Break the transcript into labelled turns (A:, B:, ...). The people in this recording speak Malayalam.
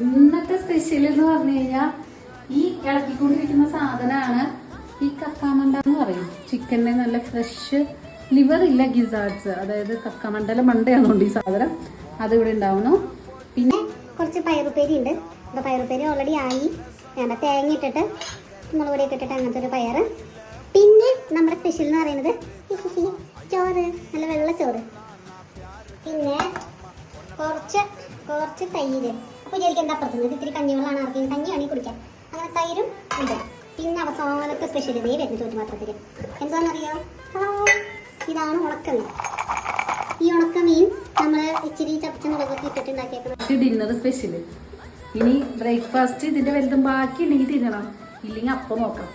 A: ഇന്നത്തെ സ്പെഷ്യൽ എന്ന് പറഞ്ഞു കഴിഞ്ഞാൽ ഈ ഇളക്കിക്കൊണ്ടിരിക്കുന്ന സാധനമാണ് ഈ കക്കാമണ്ട എന്ന് പറയും. ചിക്കൻ്റെ നല്ല ഫ്രഷ് ലിവർ ഇല്ല ഗിസാർഡ്സ്, അതായത് കക്കാമണ്ടല മണ്ടയാണുണ്ട് ഈ സാധനം, അതിവിടെ ഉണ്ടാവുന്നു.
B: പിന്നെ കുറച്ച് പയറുപ്പേരി ഉണ്ട്. അപ്പോൾ പയറുപ്പേരി ഓൾറെഡി ആയി. വേണ്ട തേങ്ങ ഇട്ടിട്ട് മുളക് പൊടിയൊക്കെ ഇട്ടിട്ട് അങ്ങനത്തെ ഒരു പയർ. പിന്നെ നമ്മുടെ സ്പെഷ്യൽ എന്ന് പറയുന്നത് ചോറ്, നല്ല വെള്ള ചോറ്. പിന്നെ കുറച്ച് തൈര്. അപ്പോൾ വിചാരിക്കും എന്താ അപ്പുറത്തുന്നത്, ഇത്തിരി കഞ്ഞിവെള്ളമാണ്, ആർക്കെങ്കിലും കഞ്ഞി വേണമെങ്കിൽ കുടിക്കാം. അങ്ങനെ തൈരും ഉണ്ട്. പിന്നെ അവസാനത്തെ സ്പെഷ്യൽ ഇതേ വരുന്ന ചോറ്റുപാത്രത്തിൽ എന്താണെന്നറിയോ? ഇതാണ് ഉണക്കമീൻ. ഈ ഉണക്കമീൻ നമ്മൾ ഇച്ചിരി ചതച്ച മുളകൊക്കെ ഇട്ടിട്ട് ഉണ്ടാക്കിയേക്കുന്നത്
A: ഡിന്നർ സ്പെഷ്യൽ. ഇനി ബ്രേക്ക്ഫാസ്റ്റ് ഇതിന്റെ വലുതും ബാക്കി ഉണ്ടെങ്കിൽ തിന്നണം, ഇല്ലെങ്കിൽ അപ്പം നോക്കാം.